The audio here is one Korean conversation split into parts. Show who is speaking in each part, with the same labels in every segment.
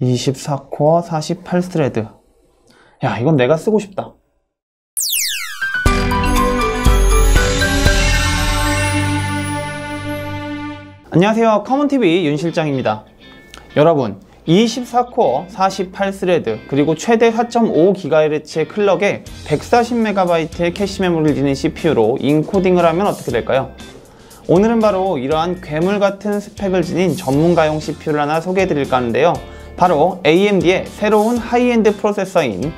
Speaker 1: 24코어 48스레드. 야, 이건 내가 쓰고 싶다. 안녕하세요, 커먼TV 윤실장입니다. 여러분, 24코어 48스레드 그리고 최대 4.5GHz의 클럭에 140MB의 캐시 메모리를 지닌 CPU로 인코딩을 하면 어떻게 될까요? 오늘은 바로 이러한 괴물같은 스펙을 지닌 전문가용 CPU를 하나 소개해드릴까 하는데요, 바로 AMD의 새로운 하이엔드 프로세서인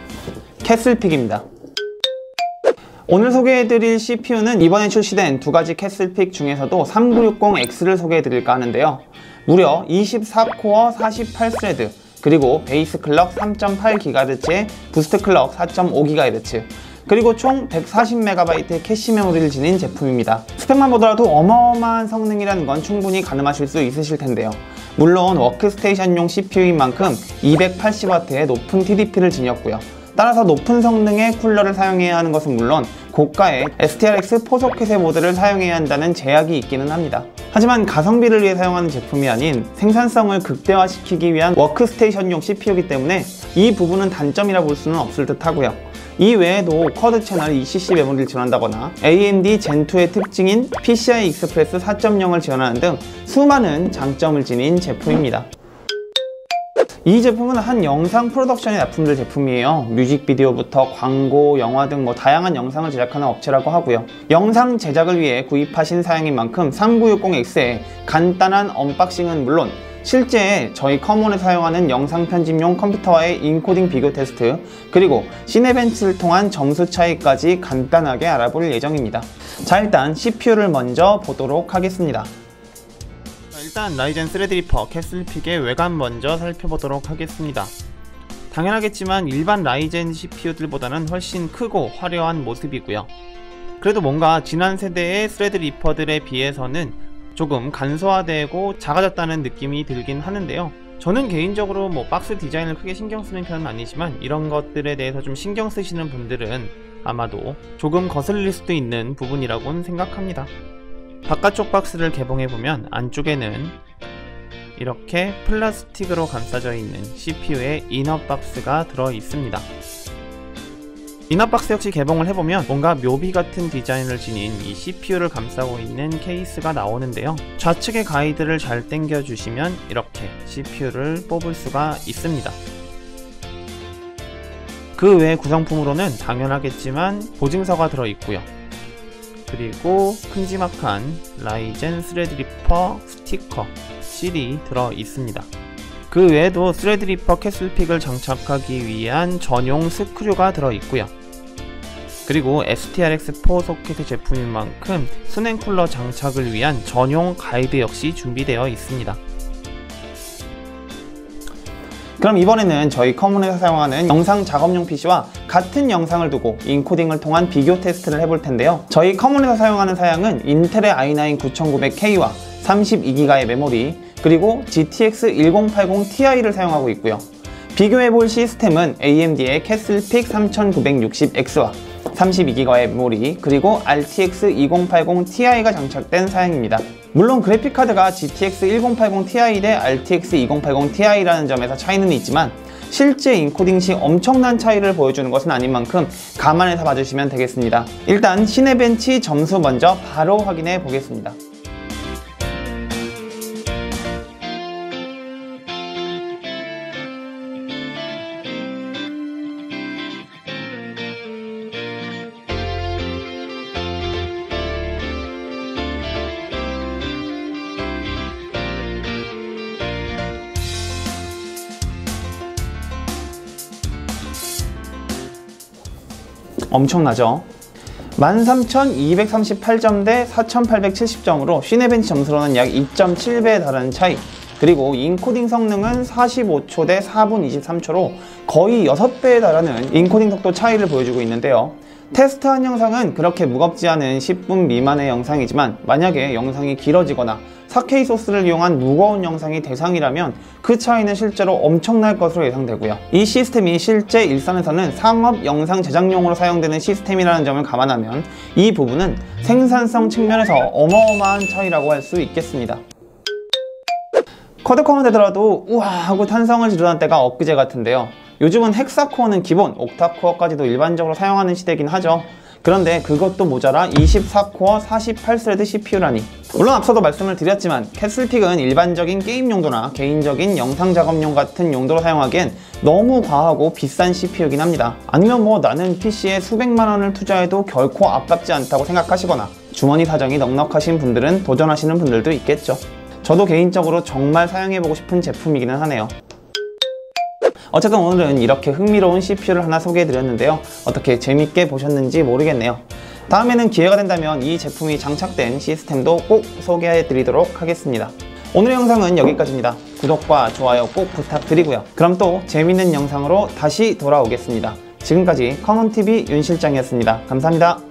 Speaker 1: 캐슬픽입니다. 오늘 소개해드릴 CPU는 이번에 출시된 두 가지 캐슬픽 중에서도 3960X를 소개해드릴까 하는데요, 무려 24코어 48스레드 그리고 베이스 클럭 3.8GHz의 부스트 클럭 4.5GHz 그리고 총 140MB의 캐시 메모리를 지닌 제품입니다. 스펙만 보더라도 어마어마한 성능이라는 건 충분히 가늠하실 수 있으실 텐데요. 물론 워크스테이션용 CPU인 만큼 280W의 높은 TDP를 지녔고요. 따라서 높은 성능의 쿨러를 사용해야 하는 것은 물론 고가의 STRX 4소켓의 모드를 사용해야 한다는 제약이 있기는 합니다. 하지만 가성비를 위해 사용하는 제품이 아닌 생산성을 극대화시키기 위한 워크스테이션용 CPU이기 때문에 이 부분은 단점이라 볼 수는 없을 듯 하고요. 이 외에도 쿼드 채널 ECC 메모리를 지원한다거나 AMD 젠2의 특징인 PCI Express 4.0을 지원하는 등 수많은 장점을 지닌 제품입니다. 이 제품은 한 영상 프로덕션에 납품될 제품이에요. 뮤직비디오부터 광고, 영화 등 다양한 영상을 제작하는 업체라고 하고요. 영상 제작을 위해 구입하신 사양인 만큼 3960X의 간단한 언박싱은 물론 실제 저희 커먼에 사용하는 영상 편집용 컴퓨터와의 인코딩 비교 테스트 그리고 시네벤치를 통한 점수 차이까지 간단하게 알아볼 예정입니다. 자, 일단 CPU를 먼저 보도록 하겠습니다. 일단 라이젠 스레드리퍼 캐슬픽의 외관 먼저 살펴보도록 하겠습니다. 당연하겠지만 일반 라이젠 CPU들보다는 훨씬 크고 화려한 모습이고요. 그래도 뭔가 지난 세대의 스레드리퍼들에 비해서는 조금 간소화되고 작아졌다는 느낌이 들긴 하는데요, 저는 개인적으로 박스 디자인을 크게 신경 쓰는 편은 아니지만 이런 것들에 대해서 좀 신경 쓰시는 분들은 아마도 조금 거슬릴 수도 있는 부분이라고는 생각합니다. 바깥쪽 박스를 개봉해보면 안쪽에는 이렇게 플라스틱으로 감싸져 있는 CPU의 이너박스가 들어있습니다. 이너박스 역시 개봉을 해보면 뭔가 묘비 같은 디자인을 지닌 이 CPU를 감싸고 있는 케이스가 나오는데요, 좌측의 가이드를 잘 당겨주시면 이렇게 CPU를 뽑을 수가 있습니다. 그 외 구성품으로는 당연하겠지만 보증서가 들어있고요, 그리고 큼지막한 라이젠 스레드리퍼 스티커 실이 들어있습니다. 그 외에도 스레드리퍼 캐슬픽을 장착하기 위한 전용 스크류가 들어있고요. 그리고 STRX 4소켓의 제품인 만큼 순행 쿨러 장착을 위한 전용 가이드 역시 준비되어 있습니다. 그럼 이번에는 저희 커먼에서 사용하는 영상 작업용 PC와 같은 영상을 두고 인코딩을 통한 비교 테스트를 해볼 텐데요, 저희 커먼에서 사용하는 사양은 인텔의 i9 9900K와 32GB의 메모리 그리고 GTX 1080 Ti를 사용하고 있고요. 비교해볼 시스템은 AMD의 캐슬픽 3960X와 32GB의 메모리 그리고 RTX 2080 Ti가 장착된 사양입니다. 물론 그래픽카드가 GTX 1080 Ti 대 RTX 2080 Ti라는 점에서 차이는 있지만 실제 인코딩 시 엄청난 차이를 보여주는 것은 아닌 만큼 감안해서 봐주시면 되겠습니다. 일단 시네벤치 점수 먼저 바로 확인해 보겠습니다. 엄청나죠? 13,238점 대 4,870점으로 시네벤치 점수로는 약 2.7배에 달하는 차이, 그리고 인코딩 성능은 45초 대 4분 23초로 거의 6배에 달하는 인코딩 속도 차이를 보여주고 있는데요, 테스트한 영상은 그렇게 무겁지 않은 10분 미만의 영상이지만 만약에 영상이 길어지거나 4K 소스를 이용한 무거운 영상이 대상이라면 그 차이는 실제로 엄청날 것으로 예상되고요. 이 시스템이 실제 일선에서는 상업 영상 제작용으로 사용되는 시스템이라는 점을 감안하면 이 부분은 생산성 측면에서 어마어마한 차이라고 할 수 있겠습니다. 쿼드코어만 되더라도 우와 하고 탄성을 지르던 때가 엊그제 같은데요. 요즘은 헥사코어는 기본, 옥타코어까지도 일반적으로 사용하는 시대이긴 하죠. 그런데 그것도 모자라 24코어 48스레드 CPU라니. 물론 앞서도 말씀을 드렸지만 캐슬픽은 일반적인 게임 용도나 개인적인 영상 작업용 같은 용도로 사용하기엔 너무 과하고 비싼 CPU이긴 합니다. 아니면 뭐 나는 PC에 수백만 원을 투자해도 결코 아깝지 않다고 생각하시거나 주머니 사정이 넉넉하신 분들은 도전하시는 분들도 있겠죠. 저도 개인적으로 정말 사용해보고 싶은 제품이기는 하네요. 어쨌든 오늘은 이렇게 흥미로운 CPU를 하나 소개해드렸는데요. 어떻게 재밌게 보셨는지 모르겠네요. 다음에는 기회가 된다면 이 제품이 장착된 시스템도 꼭 소개해드리도록 하겠습니다. 오늘의 영상은 여기까지입니다. 구독과 좋아요 꼭 부탁드리고요. 그럼 또 재밌는 영상으로 다시 돌아오겠습니다. 지금까지 커먼TV 윤실장이었습니다. 감사합니다.